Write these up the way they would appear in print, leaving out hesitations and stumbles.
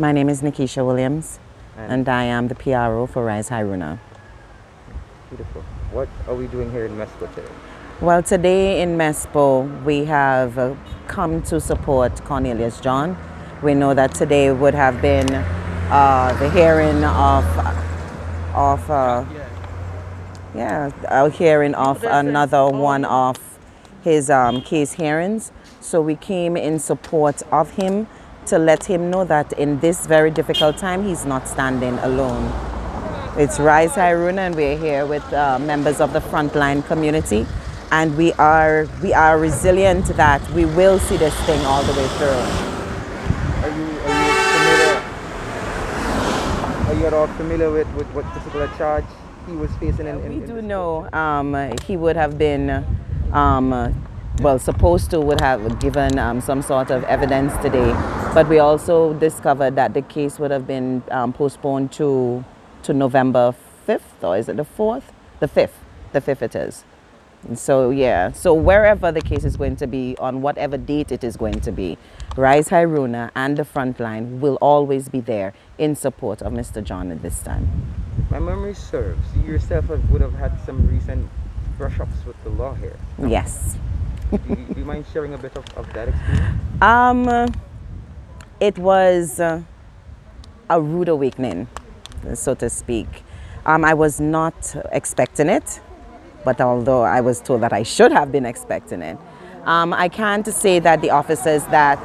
My name is Nikesha Williams, and I am the PRO for Rise Hairouna. Beautiful. What are we doing here in Mespo today? Well, today in Mespo, we have come to support Cornelius John. We know that today would have been the hearing of another one of his case hearings. So we came in support of him to let him know that in this very difficult time, he's not standing alone. It's Rise Hairouna, and we're here with members of the Frontline community, and we are resilient that we will see this thing all the way through. Are you at all familiar with what particular charge he was facing? We do know he would have been, supposed to would have given some sort of evidence today, but we also discovered that the case would have been postponed to November 5th, or is it the 4th? The 5th. The 5th it is. And so, yeah. So wherever the case is going to be, on whatever date it is going to be, Rise Hairouna and the Frontline will always be there in support of Mr. John at this time. My memory serves, you yourself would have had some recent brush-ups with the law here. Yes. Do you mind sharing a bit of that experience? It was a rude awakening, so to speak. I was not expecting it, but although I was told that I should have been expecting it. I can't say that the officers that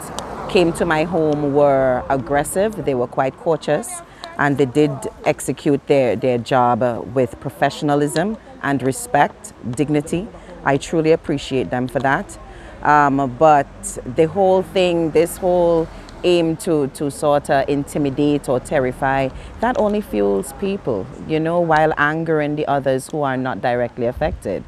came to my home were aggressive. They were quite cautious, and they did execute their job with professionalism and respect, dignity. I truly appreciate them for that. But the whole thing, this whole aim to sort of intimidate or terrify, that only fuels people, you know, while angering the others who are not directly affected.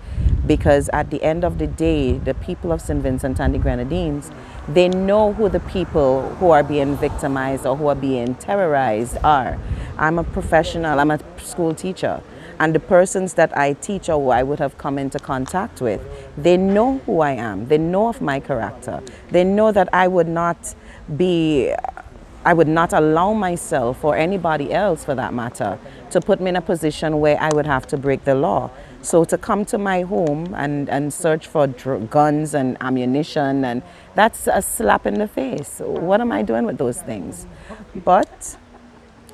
Because at the end of the day, the people of St. Vincent and the Grenadines, they know who the people who are being victimized or who are being terrorized are. I'm a professional, I'm a school teacher, and the persons that I teach or who I would have come into contact with, they know who I am, they know of my character, they know that I would not allow myself or anybody else for that matter to put me in a position where I would have to break the law. So to come to my home and search for guns and ammunition, and that's a slap in the face. What am I doing with those things? But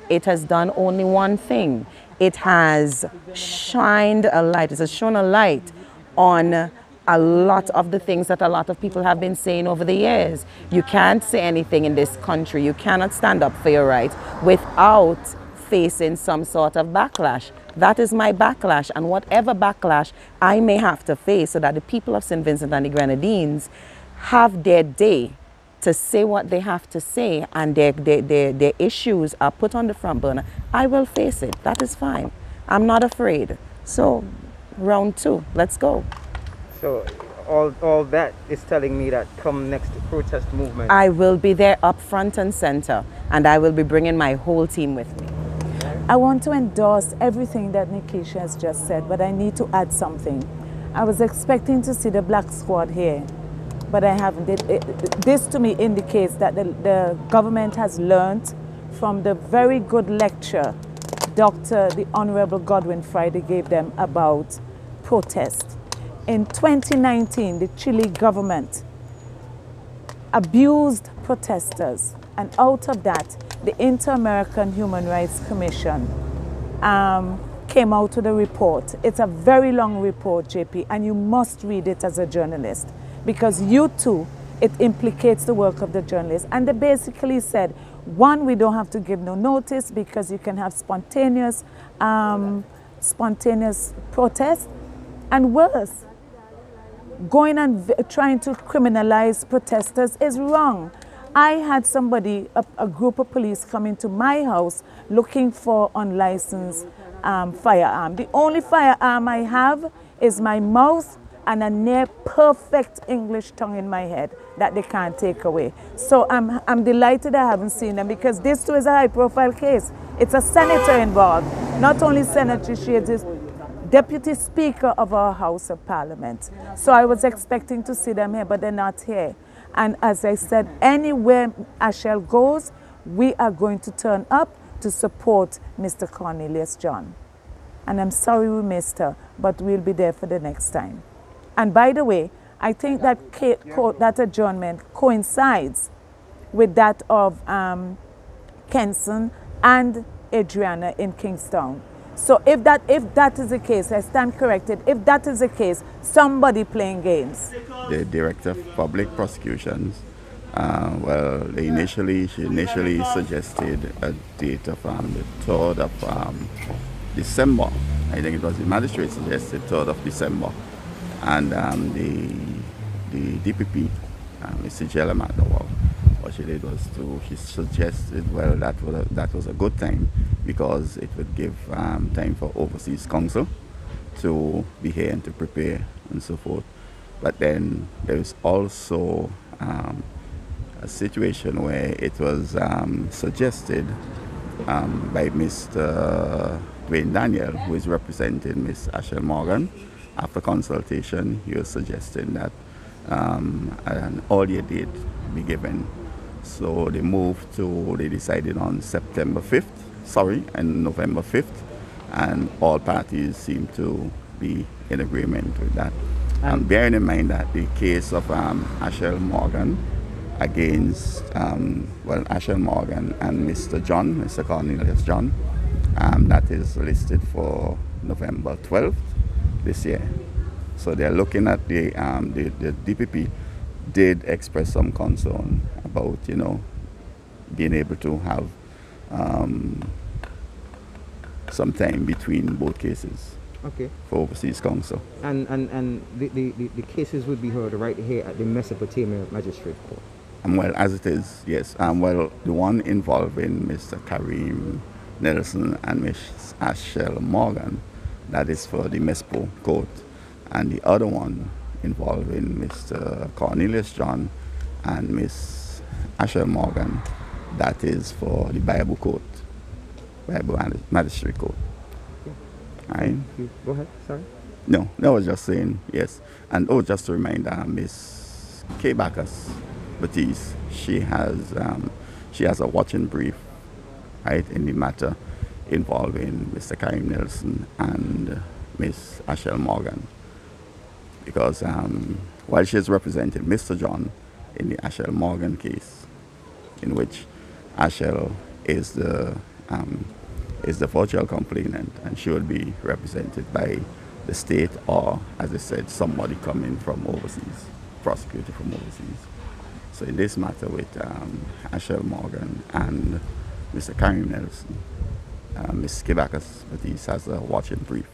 it has done only one thing. It has shined a light, it has shown a light on a lot of the things that a lot of people have been saying over the years. You can't say anything in this country, you cannot stand up for your rights without facing some sort of backlash. That is my backlash, and whatever backlash I may have to face, so that the people of St. Vincent and the Grenadines have their day to say what they have to say, and their issues are put on the front burner, I will face it. That is fine. I'm not afraid. So, round 2, let's go. So all that is telling me that come next protest movement, I will be there up front and center, and I will be bringing my whole team with me. I want to endorse everything that Nikesha has just said, but I need to add something. I was expecting to see the Black Squad here, but I haven't. This to me indicates that the government has learned from the very good lecture the Honorable Godwin Friday gave them about protest. In 2019, the Chile government abused protesters, and out of that, the Inter-American Human Rights Commission came out with a report. It's a very long report, JP, and you must read it as a journalist, because you too, it implicates the work of the journalist. And they basically said, one, we don't have to give no notice because you can have spontaneous protest, and worse, going and trying to criminalize protesters is wrong. I had somebody, a group of police come into my house looking for unlicensed firearm. The only firearm I have is my mouth and a near perfect English tongue in my head that they can't take away. So I'm delighted I haven't seen them, because this too is a high profile case. It's a senator involved, not only Senator Shades, is Deputy Speaker of our House of Parliament. So I was expecting to see them here, but they're not here. And as I said, anywhere Ashelle goes, we are going to turn up to support Mr. Cornelius John. And I'm sorry we missed her, but we'll be there for the next time. And by the way, I think that that adjournment coincides with that of Kenson and Adriana in Kingstown. So if that is the case, I stand corrected. If that is the case, somebody playing games. The Director of Public Prosecutions, she initially suggested a date of the 3rd of December. I think it was the Magistrate suggested 3rd of December. And the DPP, Mr. Jellemat, what she did was she suggested, well, that was a good time because it would give time for Overseas Council to be here and to prepare and so forth. But then there is also a situation where it was suggested by Mr. Dwayne Daniel, who is representing Ms. Ashelle Morgan. After consultation, he was suggesting that an earlier date be given. So they decided on November 5th, and all parties seem to be in agreement with that. Bearing in mind that the case of Ashelle Morgan against, Ashelle Morgan and Mr. Cornelius John, that is listed for November 12th this year. So they're looking at the DPP did express some concern about, being able to have some time between both cases. Okay. For Overseas Council. And the cases would be heard right here at the Mesopotamia Magistrate Court. Well, as it is, yes. The one involving Mr. Karim Nelson and Ms. Ashelle Morgan, that is for the Mespo Court. And the other one involving Mr. Cornelius John and Ms. Ashelle Morgan, that is for the Bible Court, Bible Magistrate Court. Right. Go ahead, sorry. No, I was just saying, yes. And just to remind Ms. K. Bacchus Batiste, she has a watching brief, right, in the matter involving Mr. Karim Nelson and Ms. Ashelle Morgan. Because while she is representing Mr. John in the Ashelle Morgan case, in which Ashelle is the virtual complainant, and she will be represented by the state or, as I said, somebody coming from overseas, prosecuted from overseas. So in this matter with Ashelle Morgan and Mr. Karim Nelson, Ms. Bacchus Batiste has a watching brief.